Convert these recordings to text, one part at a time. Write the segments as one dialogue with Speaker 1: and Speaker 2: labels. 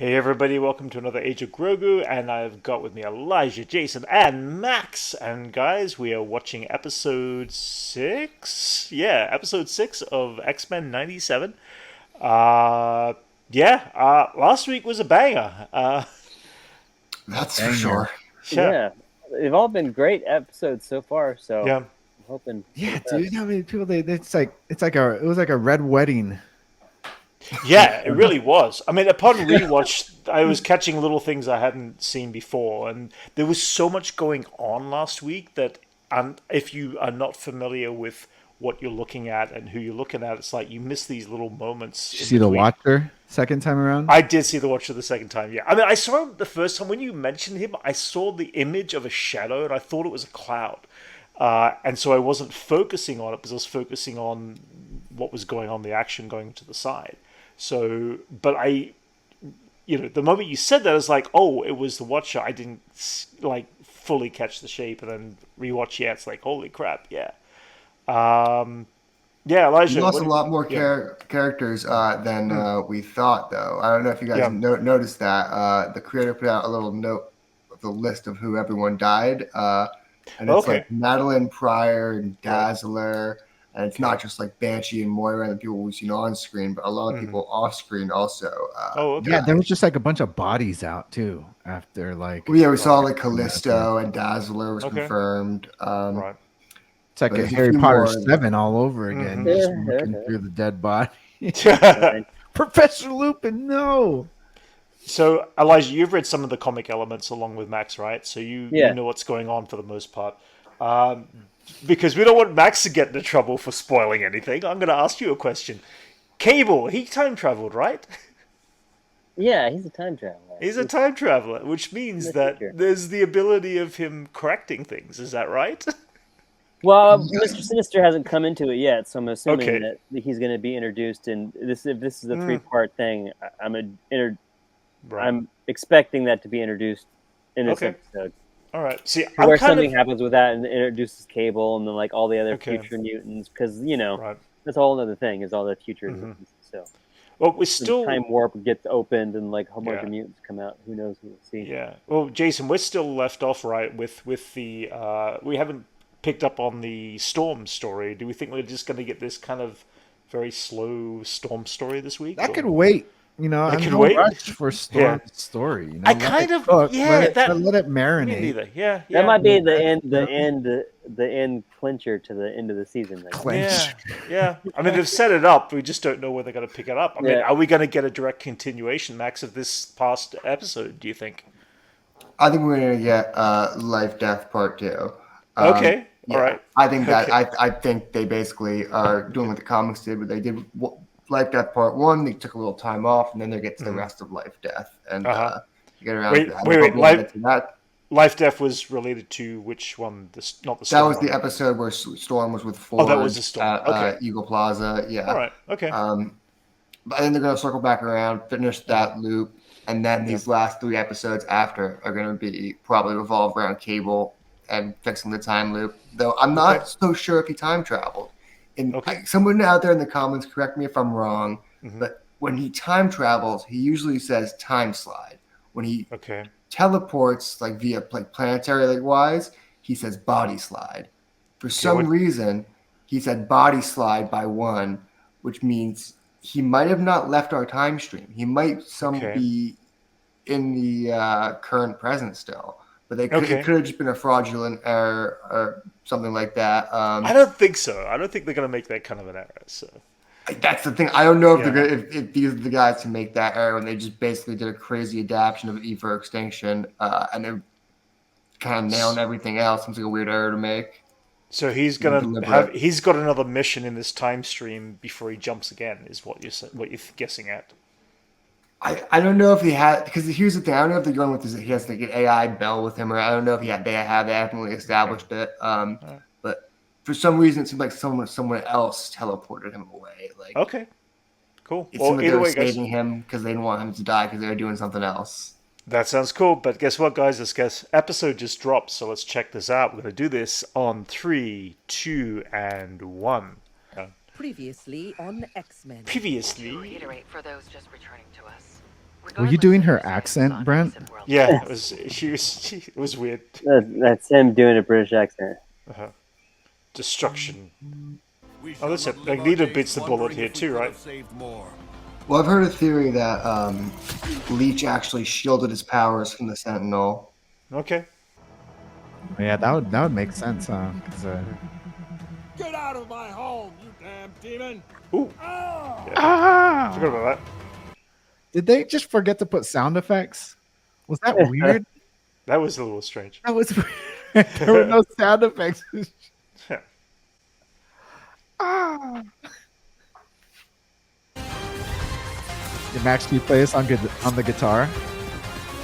Speaker 1: Hey everybody, welcome to another Age of Grogu, and I've got with me Elijah, Jason, and Max. And guys, we are watching episode 6? Yeah, episode 6 of X-Men 97. Uh, last week was a banger.
Speaker 2: That's for
Speaker 3: Banger.
Speaker 2: sure.
Speaker 1: Yeah,
Speaker 4: Yeah, they've all been great episodes so far. So
Speaker 1: yeah,
Speaker 4: I'm hoping for the
Speaker 3: Yeah, dude.
Speaker 4: best.
Speaker 3: How many people? It was like a red wedding.
Speaker 1: yeah, it really was. I mean, upon rewatch, I was catching little things I hadn't seen before, and there was so much going on last week that, and if you are not familiar with what you're looking at and who you're looking at, it's like you miss these little moments
Speaker 3: Did you
Speaker 1: in
Speaker 3: see the
Speaker 1: between.
Speaker 3: Watcher second time around?
Speaker 1: I did see the Watcher the second time, yeah. I mean, I saw him the first time when you mentioned him. I saw the image of a shadow, and I thought it was a cloud, and so I wasn't focusing on it because I was focusing on what was going on, the action going to the side. So, but the moment you said that, I was like, oh, it was the Watcher. I didn't like fully catch the shape, and then rewatch. Yeah, it's like, holy crap, yeah, yeah,
Speaker 2: We
Speaker 1: Elijah.
Speaker 2: lost
Speaker 1: What?
Speaker 2: a lot more
Speaker 1: Yeah,
Speaker 2: characters than we thought, though. I don't know if you guys
Speaker 1: yeah.
Speaker 2: noticed that. The creator put out a little note of the list of who everyone died, and it's
Speaker 1: Okay,
Speaker 2: like Madeline Pryor and
Speaker 1: right.
Speaker 2: Dazzler, and it's
Speaker 1: Okay.
Speaker 2: not just like Banshee and Moira and the people we've seen on screen, but a lot of
Speaker 1: Hmm.
Speaker 2: people off screen also
Speaker 1: Oh, okay.
Speaker 3: Yeah, there
Speaker 2: died.
Speaker 3: was just like a bunch of bodies out too after
Speaker 2: Yeah, we saw
Speaker 1: Right.
Speaker 2: like Callisto and Dazzler was
Speaker 1: Okay.
Speaker 2: confirmed,
Speaker 1: Right.
Speaker 3: It's like
Speaker 2: but
Speaker 3: a
Speaker 2: there's a
Speaker 3: Harry
Speaker 2: few
Speaker 3: Potter
Speaker 2: more.
Speaker 3: 7 all over again,
Speaker 1: Hmm.
Speaker 3: just looking through the dead body.
Speaker 4: Fine.
Speaker 3: Professor Lupin, no.
Speaker 1: So, Elijah, you've read some of the comic elements along with Max, right? So you
Speaker 4: Yeah,
Speaker 1: know what's going on for the most part. Um, because we don't want Max to get into trouble for spoiling anything, I'm going to ask you a question. Cable, he time traveled, right?
Speaker 4: yeah, he's a time traveler.
Speaker 1: He's a
Speaker 4: He's
Speaker 1: time traveler, which
Speaker 4: in
Speaker 1: means
Speaker 4: the
Speaker 1: that
Speaker 4: future.
Speaker 1: there's the ability of him correcting things. Is that right?
Speaker 4: Well, Mr. Sinister hasn't come into it yet, so I'm assuming
Speaker 1: Okay.
Speaker 4: that he's going to be introduced. And if this is a
Speaker 1: Mm,
Speaker 4: three-part thing,
Speaker 1: right.
Speaker 4: I'm expecting that to be introduced in this
Speaker 1: Okay.
Speaker 4: episode,
Speaker 1: All right. See,
Speaker 4: to
Speaker 1: I'm
Speaker 4: where
Speaker 1: kind
Speaker 4: something
Speaker 1: of
Speaker 4: happens with that and introduces Cable and then like all the other
Speaker 1: okay.
Speaker 4: future mutants, because
Speaker 1: Right.
Speaker 4: that's a whole other thing is all the future
Speaker 1: Hmm.
Speaker 4: mutants. So.
Speaker 1: Well, we're
Speaker 4: The time
Speaker 1: still
Speaker 4: warp gets opened and like a whole bunch
Speaker 1: yeah.
Speaker 4: of mutants come out. Who knows who we'll see?
Speaker 1: Yeah. Well, Jason, we're still left off right with the we haven't picked up on the Storm story. Do we think we're just going to get this kind of very slow Storm story this week,
Speaker 3: That could
Speaker 1: or
Speaker 3: wait.
Speaker 1: that
Speaker 3: I'm
Speaker 1: could
Speaker 3: no
Speaker 1: wait?
Speaker 3: rush for
Speaker 1: Yeah.
Speaker 3: Storm's story.
Speaker 1: I
Speaker 3: Let it
Speaker 1: kind of
Speaker 3: cook.
Speaker 1: yeah that
Speaker 3: Let it
Speaker 1: me
Speaker 3: marinate.
Speaker 1: neither. Yeah,
Speaker 4: That
Speaker 1: yeah,
Speaker 4: might be the
Speaker 3: Let
Speaker 4: end,
Speaker 3: it go.
Speaker 4: the end clincher to the end of the season. Then.
Speaker 1: yeah,
Speaker 3: Clench.
Speaker 1: yeah. I mean, they've set it up. We just don't know where they're going to pick it up. I mean,
Speaker 4: Yeah.
Speaker 1: are we going to get a direct continuation, Max, of this past episode? Do you think?
Speaker 2: I think we're gonna get Life Death Part Two.
Speaker 1: Okay. All
Speaker 2: Yeah,
Speaker 1: right.
Speaker 2: I think that
Speaker 1: Okay.
Speaker 2: I think they basically are doing what the comics did, but they did Life Death Part One. They took a little time off, and then they get to the
Speaker 1: Mm.
Speaker 2: rest of Life Death, and
Speaker 1: Uh huh.
Speaker 2: get around to
Speaker 1: Wait,
Speaker 2: that. They'll
Speaker 1: wait, wait.
Speaker 2: probably add to that.
Speaker 1: Life Death was related to which one? This not the
Speaker 2: That
Speaker 1: Storm
Speaker 2: was the
Speaker 1: one.
Speaker 2: episode where Storm was with
Speaker 1: Oh, that was
Speaker 2: Forge
Speaker 1: the Storm.
Speaker 2: at
Speaker 1: Okay.
Speaker 2: Eagle Plaza.
Speaker 1: All
Speaker 2: Yeah,
Speaker 1: right. Okay.
Speaker 2: but then they're gonna circle back around, finish
Speaker 1: Uh-huh.
Speaker 2: that loop, and then
Speaker 1: Yeah.
Speaker 2: these last three episodes after are gonna be probably revolve around Cable and fixing the time loop. Though I'm
Speaker 1: Okay.
Speaker 2: not so sure if he time traveled. And
Speaker 1: Okay.
Speaker 2: someone out there in the comments, correct me if I'm wrong,
Speaker 1: Hmm.
Speaker 2: but when he time travels, he usually says time slide. When he
Speaker 1: Okay.
Speaker 2: teleports, like via like planetary like wise, he says body slide. For
Speaker 1: Okay.
Speaker 2: some
Speaker 1: What?
Speaker 2: reason, he said body slide by one, which means he might have not left our time stream. He might some
Speaker 1: Okay.
Speaker 2: be in the current present still, but it
Speaker 1: Okay.
Speaker 2: could have just been a fraudulent error or something like that.
Speaker 1: I don't think so. I don't think they're gonna make that kind of an error. So
Speaker 2: That's the thing. I don't know if they're
Speaker 1: yeah.
Speaker 2: gonna, if these are the guys to make that error when they just basically did a crazy adaptation of E for Extinction, and they're kind of nailing everything else. Seems like a weird error to make.
Speaker 1: So he's
Speaker 2: Seems
Speaker 1: gonna have
Speaker 2: deliberate.
Speaker 1: he's got another mission in this time stream before he jumps again. Is what you're guessing at?
Speaker 2: I don't know if he had, because here's the thing. I don't know if they're going with this. He has like an AI Bell with him, or I don't know if they haven't really
Speaker 1: Okay.
Speaker 2: established it.
Speaker 1: All right.
Speaker 2: But for some reason, it seemed like someone else teleported him away. Like
Speaker 1: Okay. Cool.
Speaker 2: it seemed
Speaker 1: Well,
Speaker 2: like they
Speaker 1: either
Speaker 2: were
Speaker 1: way, guys.
Speaker 2: saving him because they didn't want him to die because they were doing something else.
Speaker 1: That sounds cool, but guess what, guys? This episode just dropped, so let's check this out. We're going to do this on three, two, and one.
Speaker 5: Previously on X-Men.
Speaker 1: Previously,
Speaker 6: Reiterate for those just returning to us.
Speaker 3: Were you doing her accent, Brent?
Speaker 1: Yeah, it was weird.
Speaker 4: That's him doing a British accent.
Speaker 1: Destruction. Oh, that's it. Magneto beats the bullet here too, right?
Speaker 2: Well, I've heard a theory that Leech actually shielded his powers from the Sentinel.
Speaker 1: Okay.
Speaker 3: Yeah, that would make sense, huh? 'Cause,
Speaker 5: Get out of my home, you damn demon!
Speaker 1: Ooh,
Speaker 3: Ah!
Speaker 1: forgot about that.
Speaker 3: Did they just forget to put sound effects? Was that weird?
Speaker 1: That was a little strange.
Speaker 3: That was weird. There were no sound effects. Ah! Did Max, can you play this on the guitar?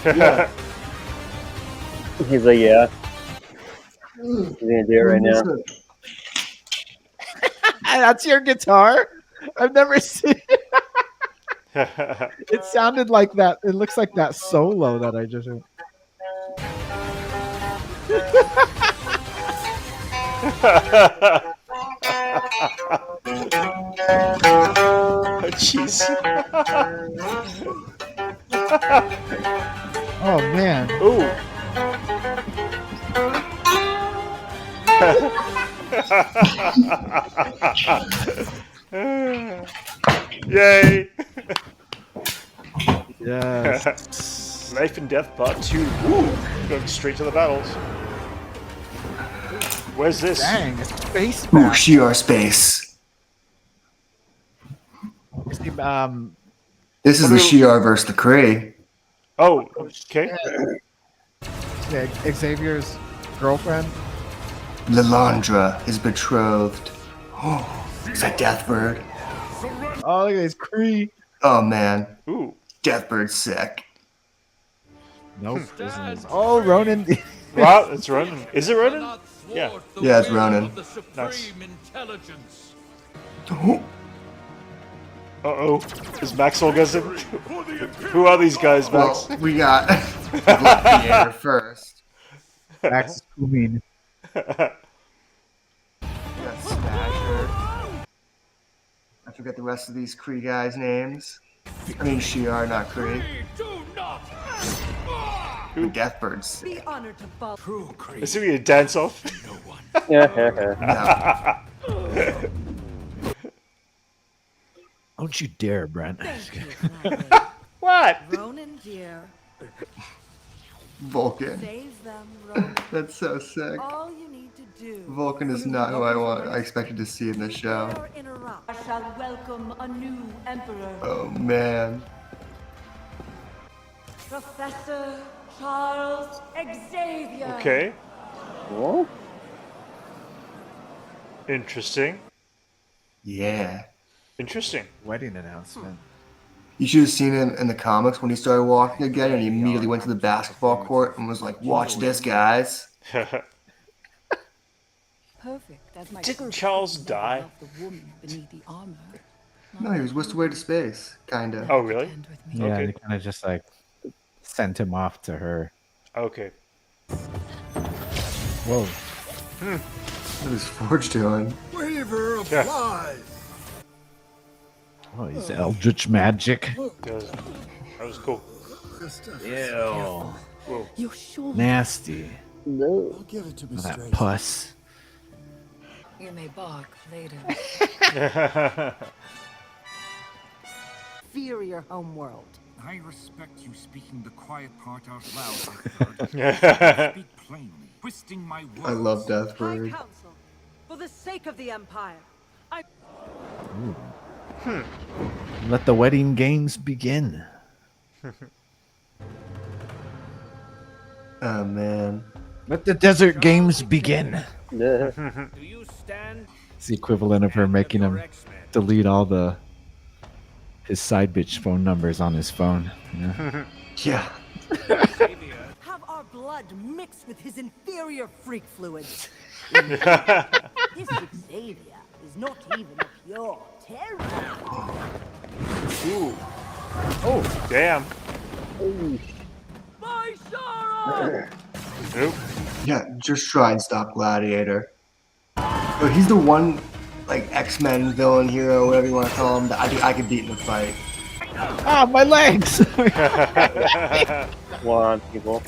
Speaker 2: Yeah.
Speaker 4: He's like, yeah. He's gonna do it right now.
Speaker 3: That's your guitar? I've never seen it. It sounded like that. It looks like that solo that I just heard.
Speaker 1: Oh, jeez.
Speaker 3: Oh man.
Speaker 1: Ooh. Yay!
Speaker 3: Yes.
Speaker 1: Life and Death Part 2. Ooh, going straight to the battles. Where's this?
Speaker 3: Dang, it's space
Speaker 2: Ooh,
Speaker 3: back.
Speaker 2: Shi'ar space. This is the Shi'ar versus the Kree.
Speaker 1: Oh, okay.
Speaker 3: Yeah, Xavier's girlfriend.
Speaker 2: Lilandra, his betrothed. Oh, it's a Deathbird.
Speaker 3: Oh, look at his Kree.
Speaker 2: Oh man,
Speaker 1: Ooh.
Speaker 2: Deathbird's sick.
Speaker 3: No prisoners. Oh, Ronan.
Speaker 1: Wow, it's Ronan. Is it Ronan? Yeah.
Speaker 2: Yeah, it's Ronan.
Speaker 1: Nice.
Speaker 2: Oh,
Speaker 1: Uh-oh. Is Max orgasm? Who are these guys, Max?
Speaker 2: well, we got Gladiator first.
Speaker 3: Max is booming.
Speaker 2: We got Smasher. I forget the rest of these Kree guys' names. I mean Shi'ar, not Kree. The Deathbirds.
Speaker 6: Be honored to follow.
Speaker 1: Is it a dance off?
Speaker 4: Yeah.
Speaker 2: No.
Speaker 3: Don't you dare, Brent.
Speaker 1: What?
Speaker 6: Ronan, dear,
Speaker 2: Vulcan.
Speaker 6: save them, Ronan.
Speaker 2: That's so sick.
Speaker 6: All you need to do.
Speaker 2: Vulcan is not who I expected to see in this show.
Speaker 6: Never interrupt. I shall welcome a new emperor,
Speaker 2: Oh man.
Speaker 6: Professor Charles Xavier.
Speaker 1: Okay.
Speaker 4: What?
Speaker 1: Interesting.
Speaker 2: Yeah.
Speaker 1: Interesting.
Speaker 3: Wedding announcement.
Speaker 2: You should have seen him in the comics when he started walking again and he immediately went to the basketball court and was like, watch this, guys.
Speaker 6: Perfect. As my
Speaker 1: Didn't Charles die?
Speaker 6: the woman beneath the armor.
Speaker 2: No, he was whisked away to space, kinda.
Speaker 1: Oh, really?
Speaker 6: Stand with me.
Speaker 3: Yeah,
Speaker 1: Okay.
Speaker 3: they kind of just like sent him off to her.
Speaker 1: Okay.
Speaker 3: Whoa.
Speaker 2: What is Forge doing?
Speaker 5: Weaver of
Speaker 1: Yeah.
Speaker 5: flies!
Speaker 3: Oh, he's eldritch magic.
Speaker 1: That was cool.
Speaker 3: Ew.
Speaker 6: You're sure
Speaker 3: Nasty.
Speaker 4: No.
Speaker 5: Give it to me
Speaker 3: Oh, that
Speaker 5: straight.
Speaker 3: pus.
Speaker 6: you may bark later. Inferior homeworld.
Speaker 7: I respect you speaking the quiet part out loud, Deathbird. Speak plainly, twisting my words.
Speaker 2: I love
Speaker 6: High
Speaker 2: Deathbird.
Speaker 6: Council, for the sake of the Empire, I
Speaker 3: Let the wedding games begin.
Speaker 2: Oh man.
Speaker 3: Let the desert games begin.
Speaker 4: Yeah.
Speaker 5: Do you stand?
Speaker 3: It's the equivalent of her making him delete all his side bitch phone numbers on his phone. Yeah.
Speaker 2: Yeah.
Speaker 6: have our blood mixed with his inferior freak fluids. This Xavier is not even a pure terror.
Speaker 1: Ooh. Oh, damn.
Speaker 6: My Shara!
Speaker 1: Nope.
Speaker 2: Yeah, just try and stop Gladiator. But he's the one, like, X-Men villain hero, whatever you want to call him, that I could beat in a fight.
Speaker 3: Ah, my legs!
Speaker 4: Come on, people.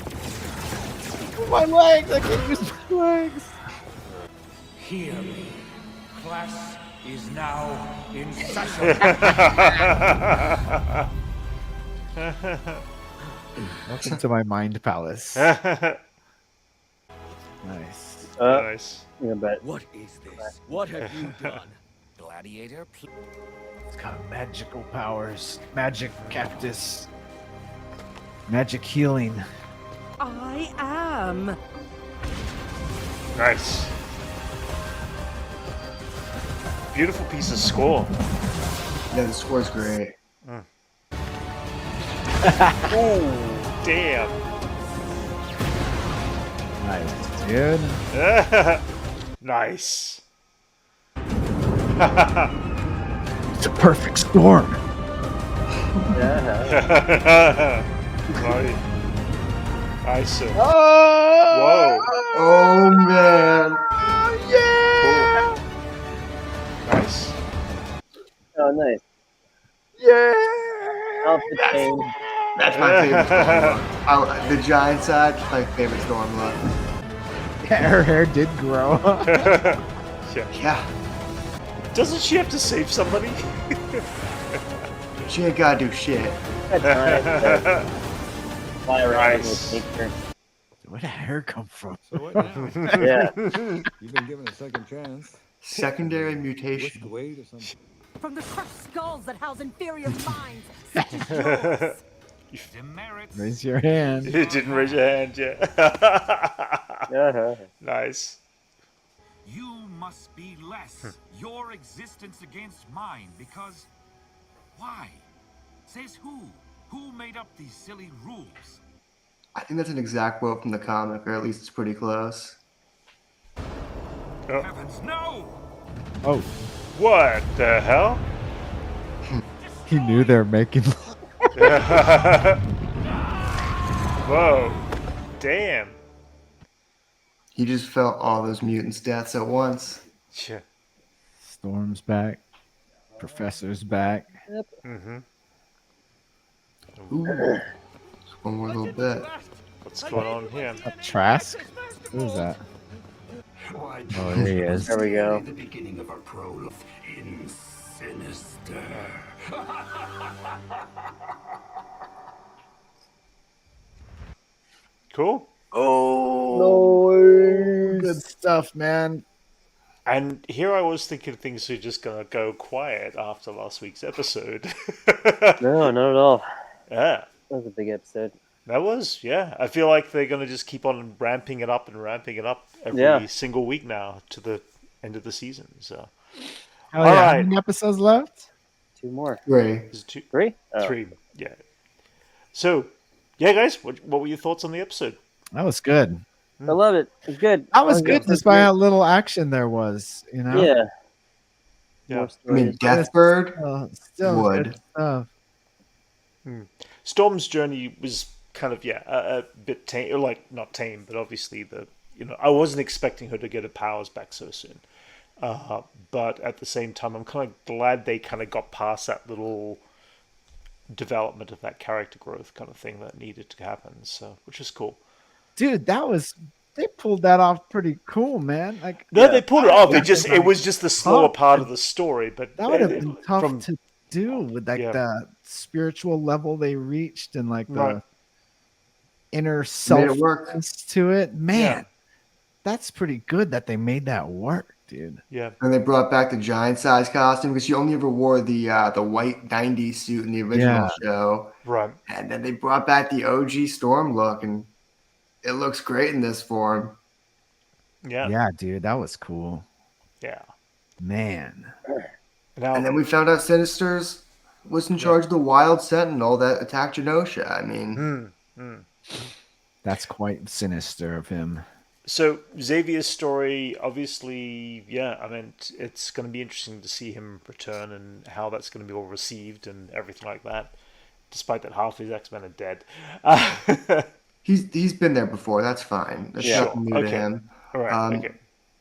Speaker 3: My legs! I can't use my legs.
Speaker 7: Hear me. Class is now in session.
Speaker 3: Welcome to my mind palace. Nice.
Speaker 1: Nice.
Speaker 4: I bet.
Speaker 5: What is this? What have you done? Gladiator,
Speaker 3: It's got magical powers, magic cactus, magic healing.
Speaker 6: I am.
Speaker 1: Nice. Beautiful piece of score.
Speaker 2: Yeah, the score's great.
Speaker 1: Ooh, damn.
Speaker 3: Nice, dude.
Speaker 1: Nice.
Speaker 3: It's a perfect storm.
Speaker 4: Yeah.
Speaker 1: Right. Nice. Sir.
Speaker 3: Oh!
Speaker 2: Oh man.
Speaker 3: Yeah!
Speaker 1: Nice.
Speaker 4: Oh, nice.
Speaker 3: Yeah!
Speaker 4: Outfit change.
Speaker 2: That's my favorite storm look. The giant side, my favorite storm look.
Speaker 3: Her hair did grow.
Speaker 1: Yeah.
Speaker 2: Yeah.
Speaker 1: Doesn't she have to save somebody?
Speaker 2: She ain't gotta do shit.
Speaker 4: That giant fly around
Speaker 1: Nice.
Speaker 4: with nature.
Speaker 3: Where did hair come from?
Speaker 5: So what now?
Speaker 4: Yeah.
Speaker 5: You've been given a second chance.
Speaker 2: Secondary
Speaker 5: Whisk
Speaker 2: mutation.
Speaker 5: away to some.
Speaker 6: From the crushed skulls that house inferior minds, such as yours.
Speaker 7: Demerits.
Speaker 3: Raise your hand.
Speaker 1: You didn't raise your hand yet.
Speaker 4: Uh-huh.
Speaker 1: Nice.
Speaker 7: You must be less. Your existence against mine, because why? Says who? Who made up these silly rules?
Speaker 2: I think that's an exact quote from the comic, or at least it's pretty close.
Speaker 1: Oh.
Speaker 7: Heavens, no!
Speaker 3: Oh,
Speaker 1: What the hell?
Speaker 3: he knew they were making.
Speaker 1: Whoa. Damn.
Speaker 2: He just felt all those mutants' deaths at once.
Speaker 1: Yeah.
Speaker 3: Storm's back. Professor's back.
Speaker 2: Ooh. Just one more little bit.
Speaker 1: What's going on here?
Speaker 3: A Trask? Who is that? Oh, there he is.
Speaker 4: There we go.
Speaker 5: The beginning of our prologue in Sinister.
Speaker 1: Cool.
Speaker 3: Oh, good stuff, man.
Speaker 1: And here I was thinking things were just gonna go quiet after last week's episode.
Speaker 4: No, not at all.
Speaker 1: Yeah.
Speaker 4: That was a big episode.
Speaker 1: That was, yeah. I feel like they're gonna just keep on ramping it up every
Speaker 4: Yeah.
Speaker 1: single week now to the end of the season. So
Speaker 3: Hell
Speaker 1: All
Speaker 3: yeah.
Speaker 1: right.
Speaker 3: How many episodes left?
Speaker 4: 2 more.
Speaker 2: Great.
Speaker 1: is it two,
Speaker 4: 3? Oh.
Speaker 1: 3, yeah. So, yeah, guys, what were your thoughts on the episode?
Speaker 3: That was good.
Speaker 4: I love it. It's good.
Speaker 3: That was good,
Speaker 4: That's
Speaker 3: despite how little action there was. You know.
Speaker 4: Yeah.
Speaker 1: Yeah.
Speaker 4: More
Speaker 2: I mean,
Speaker 4: stories.
Speaker 2: Deathbird
Speaker 3: Still
Speaker 2: would.
Speaker 3: good stuff.
Speaker 1: Storm's journey was kind of a bit tame, like not tame, but obviously I wasn't expecting her to get her powers back so soon. But at the same time, I'm kind of glad they kind of got past that little development of that character growth kind of thing that needed to happen. So, which is cool.
Speaker 3: Dude, they pulled that off pretty cool, man. Like
Speaker 1: No, they pulled it off. It was just the slower
Speaker 3: Tough.
Speaker 1: part of the story, but
Speaker 3: that would have been tough
Speaker 1: from-
Speaker 3: to do with like
Speaker 1: Yeah.
Speaker 3: the spiritual level they reached and like the
Speaker 1: Right.
Speaker 3: inner
Speaker 2: Made
Speaker 3: self
Speaker 2: it work.
Speaker 3: to it. Man,
Speaker 1: Yeah.
Speaker 3: that's pretty good that they made that work, dude.
Speaker 1: Yeah,
Speaker 2: And they brought back the giant size costume because she only ever wore the white 90s suit in the original
Speaker 3: Yeah.
Speaker 2: show.
Speaker 1: right.
Speaker 2: And then they brought back the OG Storm look, and it looks great in this form.
Speaker 1: Yeah,
Speaker 3: Yeah, dude, that was cool.
Speaker 1: yeah.
Speaker 3: Man.
Speaker 1: Now,
Speaker 2: And then we found out Sinister's was in charge of the Wild Sentinel that attacked Genosha. I mean,
Speaker 3: That's quite sinister of him.
Speaker 1: so Xavier's story, obviously, yeah. I mean, it's going to be interesting to see him return and how that's going to be all received and everything like that. Despite that, half his X-Men are dead.
Speaker 2: he's been there before. That's fine. That's
Speaker 1: Yeah.
Speaker 2: nothing new
Speaker 1: Okay.
Speaker 2: to him.
Speaker 1: All right. Okay.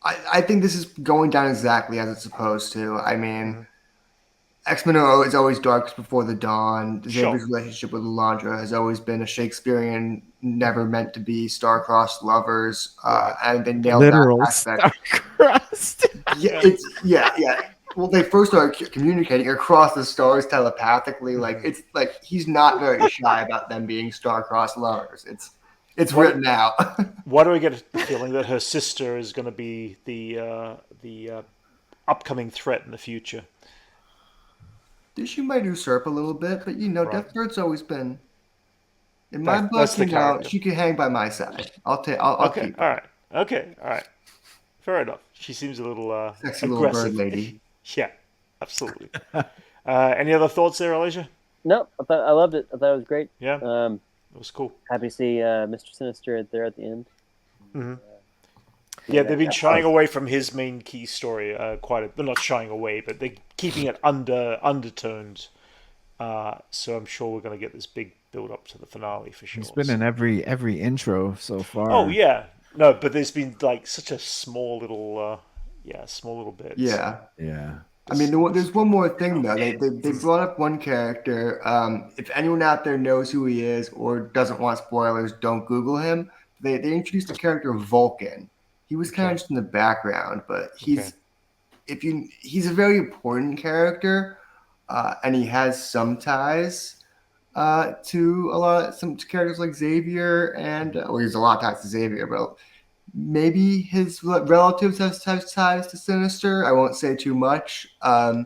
Speaker 2: I think this is going down exactly as it's supposed to. I mean, X-Men are is always darkest before the dawn.
Speaker 1: Sure.
Speaker 2: Xavier's relationship with Elandra has always been a Shakespearean, never meant to be star-crossed lovers,
Speaker 1: Right.
Speaker 2: and they nailed that
Speaker 3: Literal
Speaker 2: aspect.
Speaker 3: star-crossed.
Speaker 2: Yeah. Well, they first started communicating across the stars telepathically. Like it's like he's not very shy about them being star-crossed lovers. It's written out.
Speaker 1: Why do I get the feeling that her sister is going to be the upcoming threat in the future?
Speaker 2: She might usurp a little bit, but
Speaker 1: Right.
Speaker 2: Deathbird's always been in my
Speaker 1: That's
Speaker 2: book.
Speaker 1: the character.
Speaker 2: She can hang by my side. I'll
Speaker 1: Okay.
Speaker 2: keep
Speaker 1: All
Speaker 2: her.
Speaker 1: right. Okay. All right. Fair enough. She seems a little
Speaker 2: Sexy little
Speaker 1: aggressive.
Speaker 2: bird lady.
Speaker 1: Yeah. Absolutely. Any other thoughts there, Alicia?
Speaker 4: No, I loved it. I thought it was great.
Speaker 1: Yeah. It was cool.
Speaker 4: Happy to see Mr. Sinister there at the end.
Speaker 1: Yeah, they've been shying away from his main key story quite a bit. They're not shying away, but they're keeping it undertones. So I'm sure we're going to get this big build up to the finale for sure.
Speaker 3: He's been in every intro so far.
Speaker 1: Oh yeah, no, but there's been like such a small little bit.
Speaker 2: Yeah.
Speaker 3: Yeah.
Speaker 2: I mean, there's one more thing though. They brought up one character. If anyone out there knows who he is or doesn't want spoilers, don't Google him. They introduced the character Vulcan. He was kind of just in the background, but he's a very important character, and he has some ties to some characters like Xavier, and he's a lot of ties to Xavier, but maybe his relatives have ties to Sinister. I won't say too much, but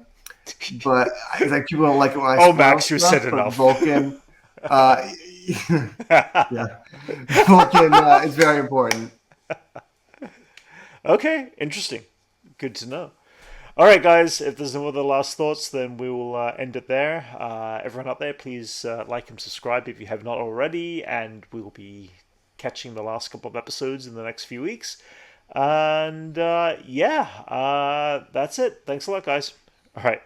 Speaker 2: it's like people don't like it when I
Speaker 1: Oh,
Speaker 2: spoil
Speaker 1: Max, you
Speaker 2: stuff,
Speaker 1: said
Speaker 2: but
Speaker 1: enough.
Speaker 2: Vulcan, yeah, Vulcan is very important.
Speaker 1: Okay, interesting. Good to know. All right, guys, if there's no other last thoughts, then we will end it there. Everyone out there, please like and subscribe if you have not already, and we will be catching the last couple of episodes in the next few weeks. And that's it. Thanks a lot, guys. All right.